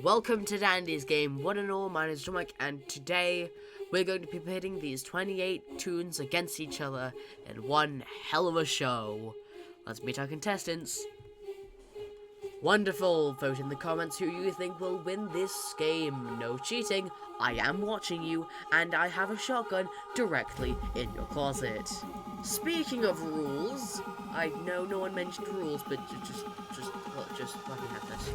Welcome to Dandy's Game, one and all. My name is Dominic, and today we're going to be pitting these 28 toons against each other in one hell of a show. Let's meet our contestants. Wonderful! Vote in the comments who you think will win this game. No cheating, I am watching you, and I have a shotgun directly in your closet. Speaking of rules, I know no one mentioned rules, but just let me have this.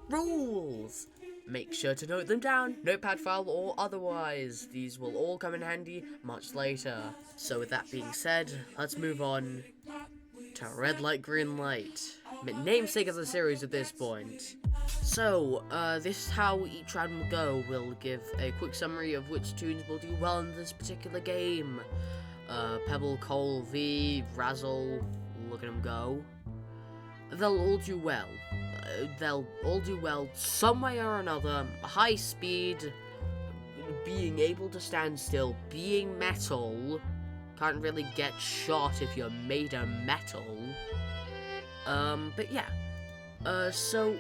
Rules! Make sure to note them down, notepad file or otherwise. These will all come in handy much later. So with that being said, let's move on to red light, green light. Namesake of the series at this point. So, this is how each round will go. We'll give a quick summary of which toons will do well in this particular game. Pebble, Cole, V, Razzle, look at them go. They'll all do well. They'll all do well some way or another. High speed, being able to stand still, being metal. Can't really get shot if you're made of metal. But yeah. So,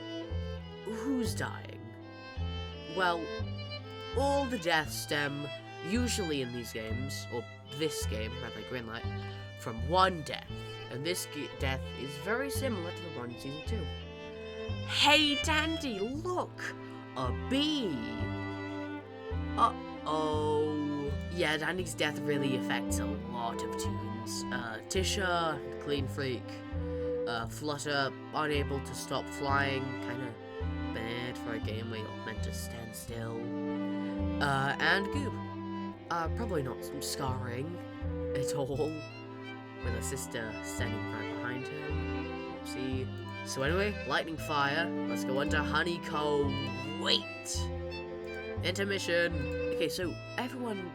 who's dying? Well, all the deaths stem, usually in these games, or this game, rather green light, from one death. And this death is very similar to the one in Season 2. Hey, Dandy, look! A bee! Uh-oh. Yeah, Dandy's death really affects a lot of toons. Tisha, Clean Freak. Flutter, unable to stop flying. Kinda bad for a game where you're meant to stand still. And Goob. Probably not scarring at all. With a sister standing right behind him. Oopsie. So anyway, lightning fire. Let's go on to honeycomb. Wait! Intermission. Okay, so everyone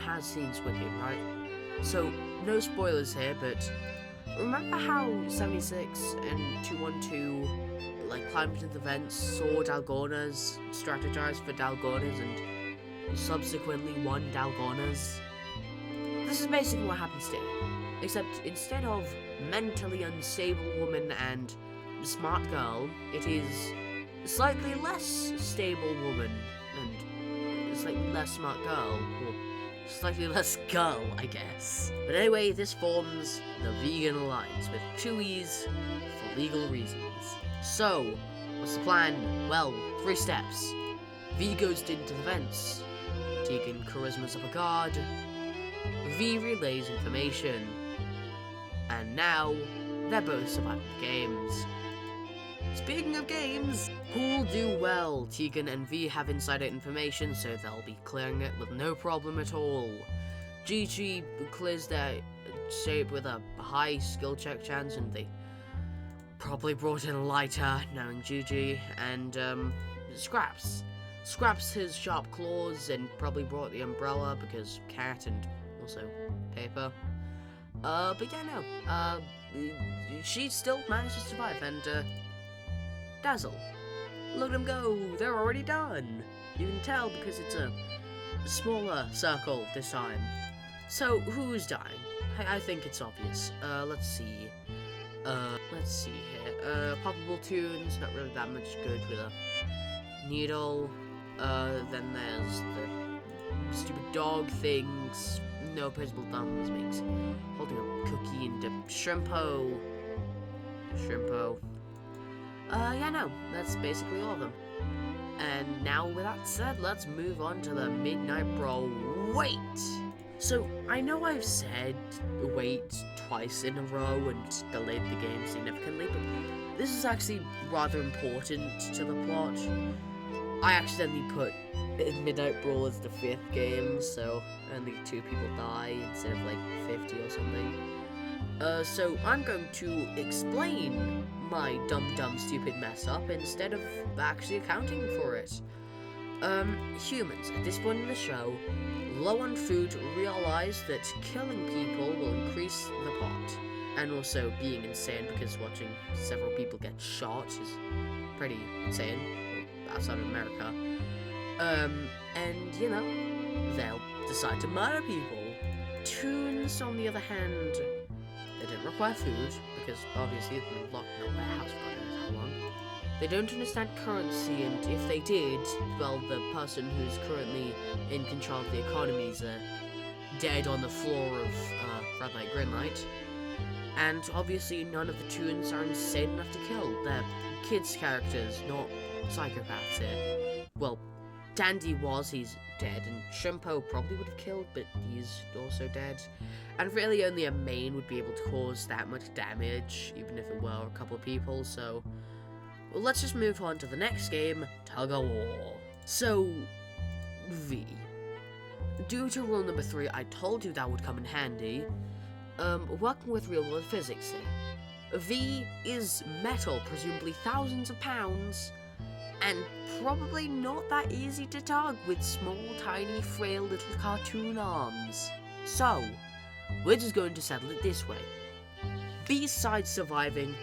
has seen Squid Game, right? So, no spoilers here, but remember how 76 and 212 climbed into the vents, saw Dalgonas, strategized for Dalgonas, and subsequently won Dalgonas? This is basically what happens here. Except instead of mentally unstable woman and smart girl, it is slightly less stable woman and slightly less smart girl, or slightly less girl, I guess. But anyway, this forms the Vegan Alliance with Chewies for legal reasons. So, what's the plan? Well, 3 steps. V goes into the vents. Tegan charismas up a guard. V relays information. And now, they're both surviving the games. Speaking of games, who'll do well? Tegan and V have insider information, so they'll be clearing it with no problem at all. Gigi clears their shape with a high skill check chance, and they probably brought in a lighter, knowing Gigi, and Scraps. Scraps his sharp claws and probably brought the umbrella because cat and also paper. But yeah, no. She still managed to survive, and Dazzle. Look at them go, they're already done. You can tell because it's a smaller circle this time. So, who's dying? I think it's obvious. Let's see. Let's see here. Poppable toons, not really that much good with a needle. Then there's the stupid dog things. No principal thumbs makes holding a cookie into Shrimpo. Yeah, no, that's basically all of them. And now, with that said, let's move on to the Midnight Brawl. Wait! So, I know I've said wait twice in a row and delayed the game significantly, but this is actually rather important to the plot. I accidentally put Midnight Brawl as the 5th game, so only 2 people die instead of 50 or something. So I'm going to explain my dumb stupid mess up instead of actually accounting for it. Humans, at this point in the show, low on food, realize that killing people will increase the pot. And also being insane, because watching several people get shot is pretty insane, outside of America. And, you know, they'll decide to murder people. Toons, on the other hand, they didn't require food, because obviously they've been locked in a warehouse for God knows how long. They don't understand currency, and if they did, well, the person who's currently in control of the economies are dead on the floor of Red Light, Green Light. And obviously none of the toons are insane enough to kill. They're kids' characters, not psychopaths here. Well, Dandy he's dead, and Shrimpo probably would have killed, but he's also dead. And really only a main would be able to cause that much damage, even if it were a couple of people, so... Well, let's just move on to the next game, Tug of War. So, V. Due to rule number 3, I told you that would come in handy. Working with real-world physics here. V is metal, presumably thousands of pounds, and probably not that easy to tug with small, tiny, frail little cartoon arms. So, we're just going to settle it this way. V's side surviving,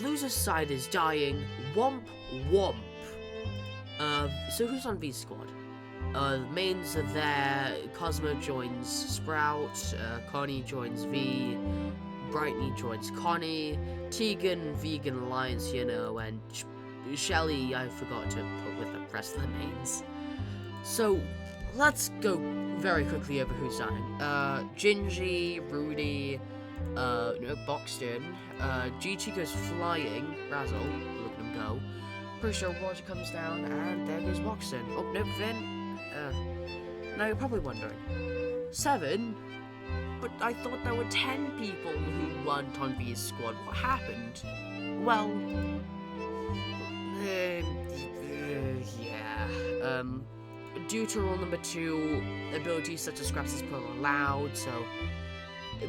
loser's side is dying, womp womp. So who's on V's squad? Mains are there, Cosmo joins Sprout, Connie joins V, Brightney joins Connie, Tegan, Vegan Alliance, and Shelly I forgot to put with the rest of the mains. So, let's go very quickly over who's dying. Gingy, Rudy, Boxton, GT goes flying, Razzle, look at him go. Pretty sure Roger comes down, and there goes Boxton. Oh, no, Vin. Now you're probably wondering, 7? But I thought there were 10 people who weren't on V's squad. What happened? Well, yeah. Due to rule number 2, abilities such as scraps is per allowed, so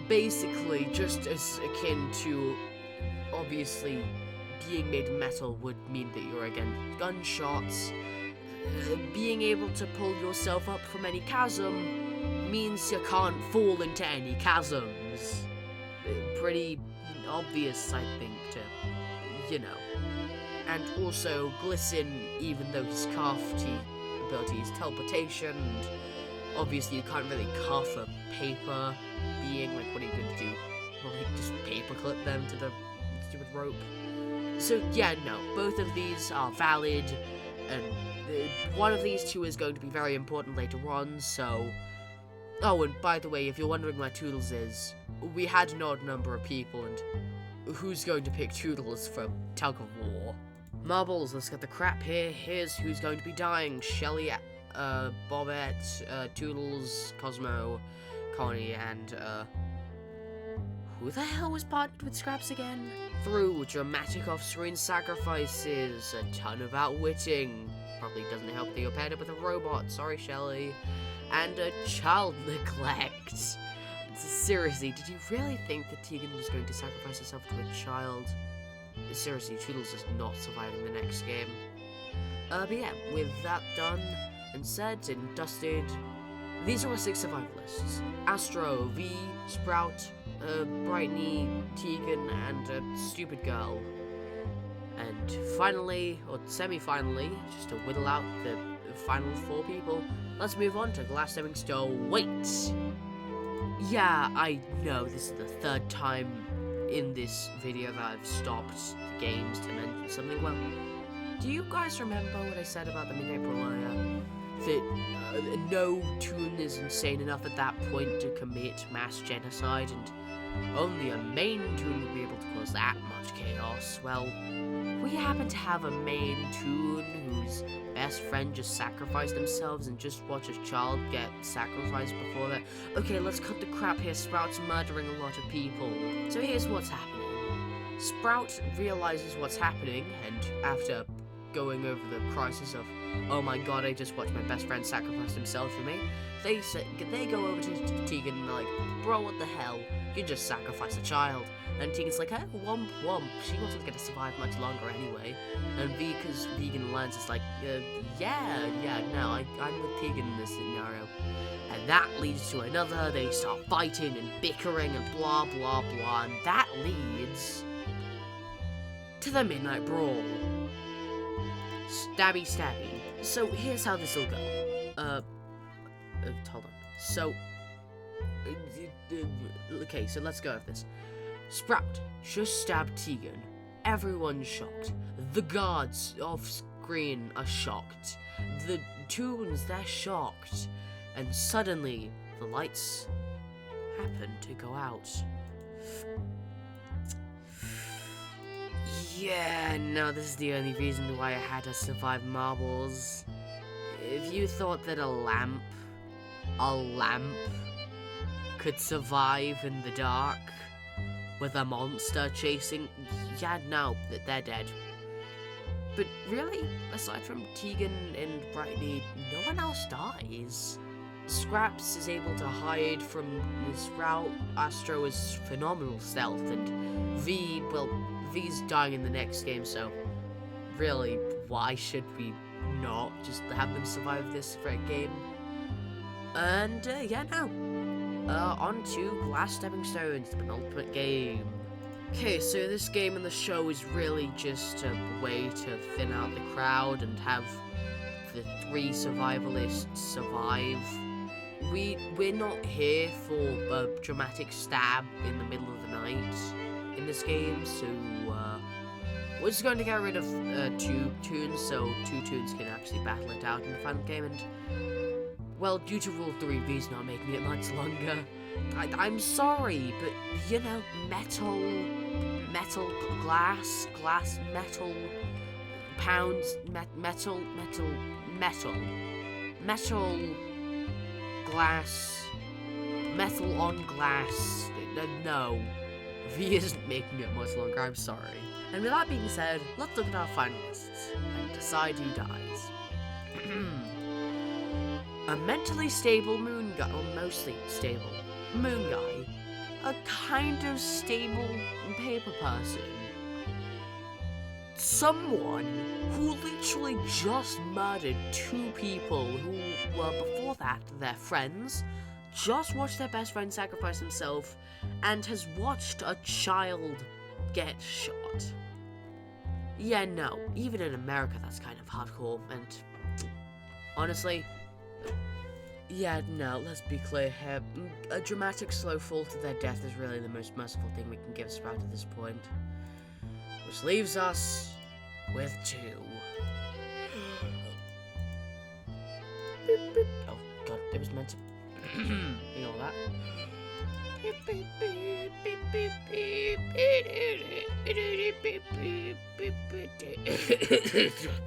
basically just as akin to, obviously, being made of metal would mean that you're against gunshots. Being able to pull yourself up from any chasm means you can't fall into any chasms. Pretty obvious, I think, to, And also, Glisten, even though his cuffed ability is teleportation, and obviously you can't really cuff a paper being, like, what are you going to do? Probably just paperclip them to the stupid rope. So, yeah, no, both of these are valid, and one of these two is going to be very important later on, so... Oh, and by the way, if you're wondering where Toodles is, we had an odd number of people, and who's going to pick Toodles for Tug of War? Marbles, let's get the crap here. Here's who's going to be dying. Shelly, Bobette, Toodles, Cosmo, Connie, and, who the hell was partnered with Scraps again? Through dramatic off-screen sacrifices, a ton of outwitting, probably doesn't help that you're paired up with a robot, sorry Shelly, and a child neglect. Seriously, did you really think that Tegan was going to sacrifice herself to a child? Seriously, Toodles is not surviving the next game. But yeah, with that done and said and dusted, these are our 6 survivalists. Astro, V, Sprout, Brightney, Tegan, and a stupid girl. And finally, or semi-finally, just to whittle out the final 4 people, let's move on to Glass Stepping Stone. Wait! Yeah, I know this is the 3rd time in this video that I've stopped the games to mention something. Well, do you guys remember what I said about the Midnight Brawl earlier? That no Toon is insane enough at that point to commit mass genocide, and only a main Toon would be able to cause that much chaos. Well, we happen to have a main Toon whose best friend just sacrificed themselves, and just watch a child get sacrificed before that. Okay, let's cut the crap here. Sprout's murdering a lot of people. So here's what's happening. Sprout realizes what's happening, and after going over the crisis of, oh my god, I just watched my best friend sacrifice himself for me, they go over to Tegan and they're like, bro, what the hell? You just sacrificed a child. And Tegan's like, oh, womp womp, she wasn't going to survive much longer anyway. And V, because Vegan Alliance is like, no, I'm with Tegan in this scenario. And that leads to another, they start fighting and bickering and blah blah blah, and that leads to the Midnight Brawl. Stabby stabby. So here's how this will go. Hold on. So, okay, so let's go with this. Sprout just stabbed Tegan, Everyone's shocked. The guards off screen are shocked. The toons, they're shocked. And suddenly, the lights happen to go out. Yeah, no, this is the only reason why I had to survive marbles. If you thought that a lamp could survive in the dark with a monster chasing, yeah, no, they're dead. But really, aside from Tegan and Brightly, no one else dies. Scraps is able to hide from his route. Astro is phenomenal stealth, and V's dying in the next game, so really, why should we not just have them survive this game? And yeah, now on to Glass Stepping Stones, the penultimate game. Okay, so this game in the show is really just a way to thin out the crowd and have the 3 survivalists survive. We're not here for a dramatic stab in the middle of the night in this game, so we're just going to get rid of 2 toons, so 2 toons can actually battle it out in the final game. And well, due to Rule 3, V's not making it much longer. I'm sorry, but you know, metal, glass, metal, pounds, metal, glass, metal on glass. No, V isn't making it much longer, I'm sorry. And with that being said, let's look at our finalists and decide who dies. A mentally stable moon guy, or mostly stable moon guy, a kind of stable paper person, someone who literally just murdered 2 people who were before that their friends, just watched their best friend sacrifice himself, and has watched a child get shot. Yeah, no, even in America that's kind of hardcore, and honestly, yeah, no, let's be clear here. A dramatic slow fall to their death is really the most merciful thing we can give Sprout at this point. Which leaves us with 2. Oh god, it was meant to... ignore that.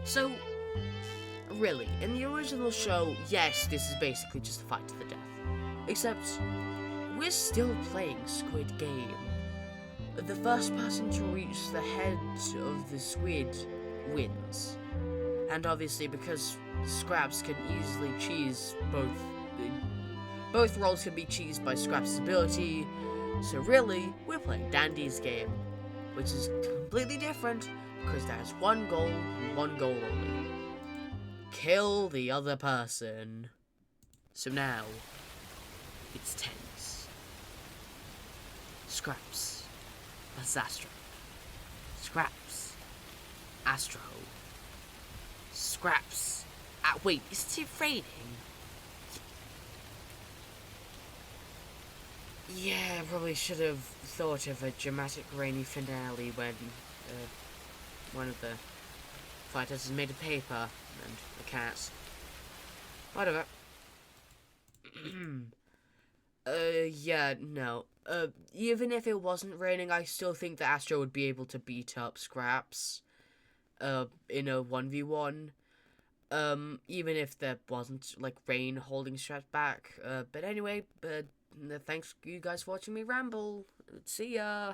So, really, in the original show, yes, this is basically just a fight to the death. Except, we're still playing Squid Game. The first person to reach the head of the squid wins. And obviously, because Scraps can easily cheese both roles can be cheesed by Scraps' ability, so really, we're playing Dandy's game, which is completely different, because there's one goal, and one goal only. Kill the other person. So now, it's tense. Scraps versus Astro. Scraps. Astro. Scraps. Wait, is it raining? Yeah, I probably should have thought of a dramatic rainy finale when one of the fighters is made of paper and a cat. Whatever. Yeah, no. Even if it wasn't raining, I still think that Astro would be able to beat up Scraps, in a 1v1. Even if there wasn't, like, rain holding Scraps back. But anyway, thanks you guys for watching me ramble. See ya!